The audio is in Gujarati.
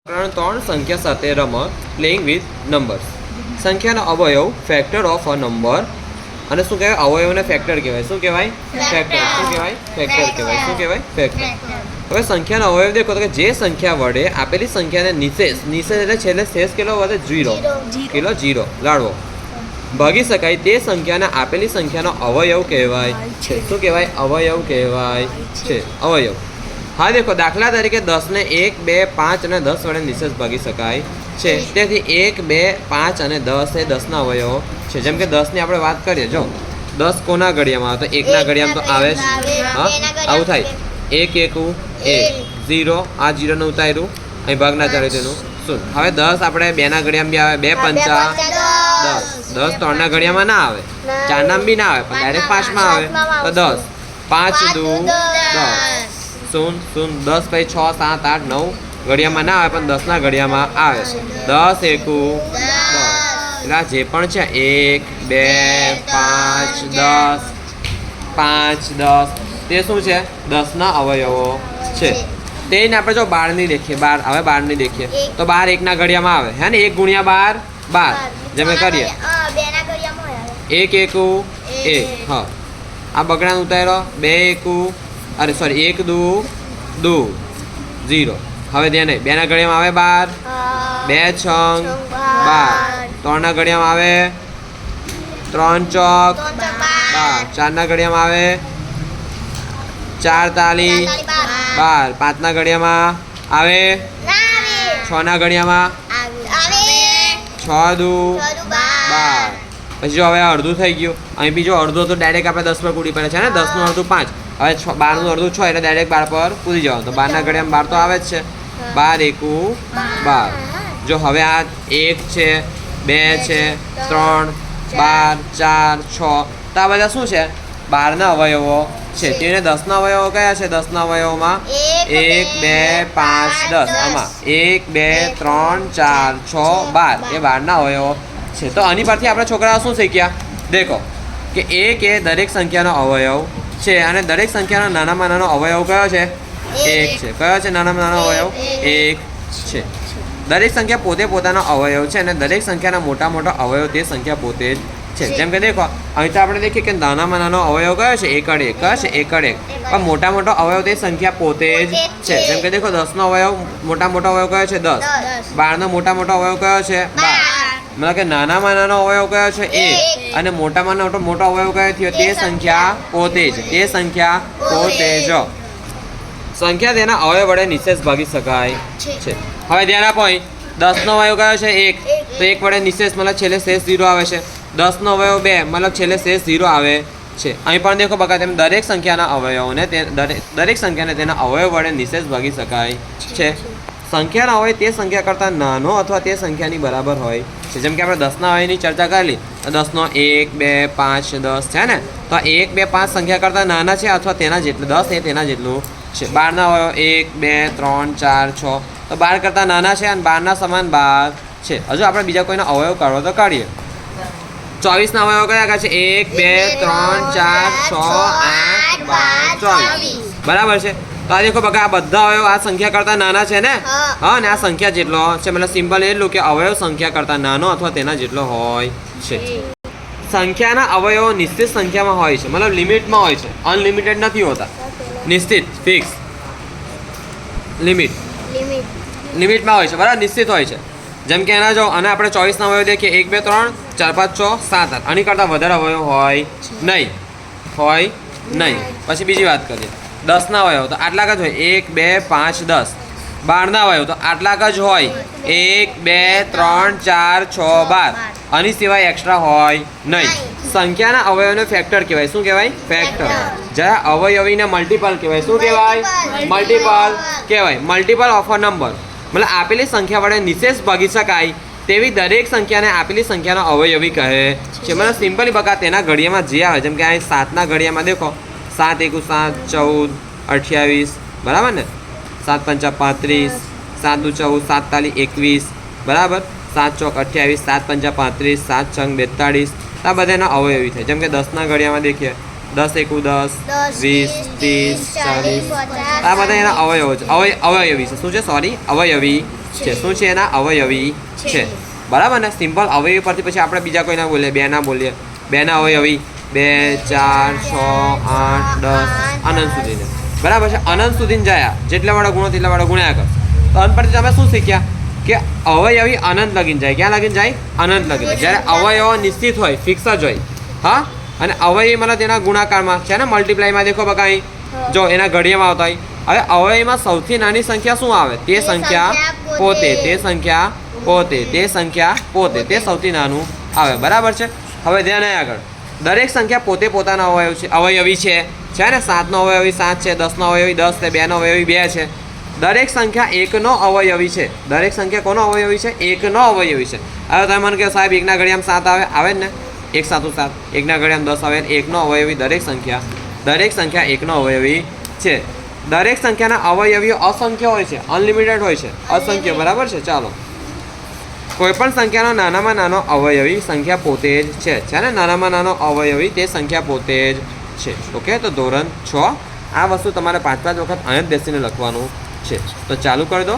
ત્રણ સંખ્યા સાથે રમત પ્લેઇંગ વિથ નંબર્સ. સંખ્યાનો અવયવ ફેક્ટર ઓફ અ નંબર. અને શું કહેવાય? અવયવને ફેક્ટર કહેવાય. શું કહેવાય? ફેક્ટર. શું કહેવાય? ફેક્ટર કહેવાય. શું કહેવાય? ફેક્ટર. હવે સંખ્યાનો અવયવ દેખો તો કે જે સંખ્યા વડે આપેલી સંખ્યાને નિશેષ એટલે છેલ્લે શેષ કેટલો વધે? 0 0 લાડવો ભાગી શકાય તે સંખ્યાને આપેલી સંખ્યાનો અવયવ કહેવાય છે. શું કહેવાય? અવયવ કહેવાય છે. અવયવ. હા દેખો, દાખલા તરીકે 10 ને 1 2 5 અને 10 વડે નિશેષ ભાગી શકાય છે. તેથી 1 2 5 અને 10 એ 10ના અવયવો છે. જેમ કે 10 ની આપણે વાત કરીએ, જો 10 કોના ઘડિયામાં આવે? તો 1ના ઘડિયામાં તો આવે જ. હા, આવું થાય. 1 1 1 0. આ 0 ને ઉતાર્યું, અહીં ભાગ ના ચાલે તેનું શું? હવે 10 આપણે 2ના ઘડિયામાં બી આવે. 2 પંચા 10. 10 3ના ઘડિયામાં ના આવે, 4ના બી ના આવે, પણ ડાયરેક્ટ 5માં આવે. તો 10 5 દુ 10 0 0 10 પછી 6 7 8 9 ઘડિયામાં ના આવે, પણ 10ના ઘડિયામાં આવે. 10 એકુ 10. એટલે જે પણ છે 1 2 5 10 5 10 તે શું છે? 10ના અવયવો છે. તેને આપણે જો 12ની દેખીએ, 12 હવે 12ની દેખીએ તો 12 1ના ઘડિયામાં આવે, હે ને? 1 ગુણ્યા 12 12. જેમ કરીએ 1 એકુ 1. હા, આ બગડાને ઉતાર્યો. 2 એકુ અરે સોરી 1 દુ 0. હવે ધ્યાન નહીં, 2ના ઘડિયામાં આવે 12. 2 છંગ 12. 3ના ઘડિયામાં આવે 3 ચોક 12. 4ના ઘડિયામાં આવે 4 તાલી 12. 5ના ઘડિયામાં આવે 6ના ઘડિયામાં 6 દુ 12. પછી જો હવે અડધું થઈ ગયું, અહીં બીજો અડધો તો ડાયરેક્ટ આપણે 10 પર કૂદી પડે છે ને. 10નું અડધું 5, હવે 12નું અડધું 6 એટલે ડાયરેક્ટ 12 પર કૂદી જવાનું. તો 12ના ઘડિયામાં 12 તો આવે જ છે. 12 એકુ 12. જો હવે આ 1 છે, 2 છે, 3 12 4 6 તો આ બધા શું છે? 12ના અવયવો છે. તેને 10ના અવયવો કયા છે? 10ના અવયવોમાં 1 2 5 10. આમાં 1 2 3 4 6 12 એ 12ના અવયવો છે. તો આની પરથી આપણે છોકરાઓ શું શીખ્યા? દેખો કે 1 એ દરેક સંખ્યાનો અવયવ છે, અને દરેક સંખ્યાનો નાનામાં નાનો અવયવ કયો છે? 1 છે. કયો છે નાનામાં નાનો અવયવ? 1 છે. દરેક સંખ્યા પોતે પોતાનો અવયવ છે, અને દરેક સંખ્યાના મોટા મોટા અવયવ તે સંખ્યા પોતે જ છે. જેમ કે દેખો, અહીં તો આપણે દેખીએ કે નાનામાં નાનો અવયવ કયો છે? એકડ 1. કયો છે? એકડ 1. પણ મોટા મોટો અવયવ તે સંખ્યા પોતે જ છે. જેમ કે દેખો, 10નો અવયવ મોટા મોટો અવયવ કયો છે? 10. 12નો મોટા મોટો અવયવ કયો છે? 12. મતલબ કે નાનામાં નાનો અવયવ કયો છે? 1. અને મોટામાં મોટો અવયવ કયો થયો? તે સંખ્યા પોતે જ. તે સંખ્યા પોતે જ. સંખ્યા તેના અવયવ વડે નિશેષ ભાગી શકાય છે. હવે ધ્યાન આપો, અહીં 10નો અવયવ કયો છે? 1. તો 1 વડે નિશેષ મતલબ છેલ્લે શેષ 0 આવે છે. 10નો અવયવ 2 મતલબ છેલ્લે શેષ 0 આવે છે. અહીં પણ દેખો બકા, તેમ દરેક સંખ્યાના અવયવોને દરેક સંખ્યાને તેના અવયવ વડે નિશેષ ભાગી શકાય છે. સંખ્યાના અવયવ તે સંખ્યા કરતાં નાનો અથવા તે સંખ્યાની બરાબર હોય છે. જેમ કે આપણે 10ના અવયવની ચર્ચા કરેલી, 10નો 1 2 5 10 છે ને. તો 1 2 5 સંખ્યા કરતાં નાના છે અથવા તેના જેટલું, 10 એ તેના જેટલું છે. 12ના અવયવ 1 2 3 4 6 તો 12 કરતાં નાના છે, અને 12ના સમાન 12 છે. હજુ આપણે બીજા કોઈનો અવયવ કાઢવો તો કાઢીએ. 24ના અવયવ કયા છે? 1 2 3 4 6 8 12 24. બરાબર છે. તો આ દેખો બકા, આ બધા અવયવ આ સંખ્યા કરતાં નાના છે ને. હા, અને આ સંખ્યા જેટલો છે, મતલબ સિમ્પલ એટલું કે અવયવ સંખ્યા કરતાં નાનો અથવા તેના જેટલો હોય છે. સંખ્યાના અવયવો નિશ્ચિત સંખ્યામાં હોય છે, મતલબ લિમિટમાં હોય છે. અનલિમિટેડ નથી હોતા. નિશ્ચિત, ફિક્સ, લિમિટમાં હોય છે. બરાબર, નિશ્ચિત હોય છે. જેમ કે એના જો, અને આપણે 24ના અવયવ દેખીએ 1 2 3 4 5 6 7 8. આની કરતાં વધારે અવયવ હોય નહીં. પછી બીજી વાત કરીએ, 10ના અવયવ તો આટલાક જ હોય, 1 2 5 10. 12ના અવયવ તો આટલાક જ હોય, 1 2 3 4 6 12. આની સિવાય એક્સ્ટ્રા હોય નહીં. સંખ્યાના અવયવને ફેક્ટર કહેવાય. શું કહેવાય? ફેક્ટર. જ્યારે અવયવીને મલ્ટિપલ કહેવાય. શું કહેવાય? મલ્ટિપલ કહેવાય. મલ્ટિપલ ઓફ અ નંબર, મતલબ આપેલી સંખ્યા વડે નિશેષ ભાગી શકાય તેવી દરેક સંખ્યાને આપેલી સંખ્યાનો અવયવી કહે છે. મતલબ સિમ્પલી બકા, તેના ઘડિયામાં જે આવે, જેમ કે અહીં 7ના ઘડિયામાં દેખો, 7 એકુ 7 14 28. બરાબર ને? 7 પંચા 35, 7 દુ 14, 7 તાલી 21. બરાબર? 7 ચોક 28, 7 પંચા 35, 7 છંગ 42. આ બધાના અવયવી થાય. જેમ કે 10ના ઘડિયામાં દેખીએ, 10 એકુ 10 20 30 40. આ બધા એના અવયવો છે. અવયવી છે. શું છે? સોરી, અવયવી છે. શું છે? એના અવયવી છે. બરાબર ને? સિમ્પલ અવયવી પરથી પછી આપણે બીજા કોઈ ના બોલીએ, 2 ના બોલીએ. 2 ના અવયવી 2, 4, 6, 8, 10 અનંત સુધીને. બરાબર છે? અનંત સુધી જાય, જેટલા વાળા ગુણો તેટલા વાળા ગુણ્યા કર. તો અંત પરથી તમે શું શીખ્યા કે અવયવી અનંત લગીને જાય. ક્યાં લગીને જાય? અનંત લગીને. જ્યારે અવયવો નિશ્ચિત હોય, ફિક્સ જ હોય, હા, અને અવયવી મતલબ તેના ગુણાકારમાં છે ને, મલ્ટીપ્લાયમાં દેખો બકા અહીં જો એના ઘડિયામાં આવતા હોય. હવે અવયવીમાં સૌથી નાની સંખ્યા શું આવે? તે સંખ્યા પોતે, તે સંખ્યા પોતે, તે સંખ્યા પોતે, તે સૌથી નાનું આવે. બરાબર છે? હવે ધ્યાન અહીં આગળ દરેક સંખ્યા પોતે પોતાના અવયવી છે ને. 7 નો અવયવી 7 છે, 10 નો અવયવી 10 છે, 2 નો અવયવી 2 છે. દરેક સંખ્યા 1 નો અવયવી છે. દરેક સંખ્યા કોનો અવયવી છે? 1 નો અવયવી છે. હવે તમે મને કહો સાહેબ 1 ના ઘડિયામાં 7 આવે જ ને, 1 7 7, 1 ના ઘડિયામાં 10 આવે. 1 નો અવયવી દરેક સંખ્યા 1 નો અવયવી છે. દરેક સંખ્યાના અવયવીઓ અસંખ્ય હોય છે, અનલિમિટેડ હોય છે, અસંખ્ય. બરાબર છે? ચાલો, કોઈપણ સંખ્યાનો નાનામાં નાનો અવયવી સંખ્યા પોતે જ છે ને? નાનામાં નાનો અવયવી તે સંખ્યા પોતે જ છે. ઓકે, તો ધોરણ 6 આ વસ્તુ તમારે 5 વખત અહીંયા જ બેસીને લખવાનું છે. તો ચાલુ કરી દો.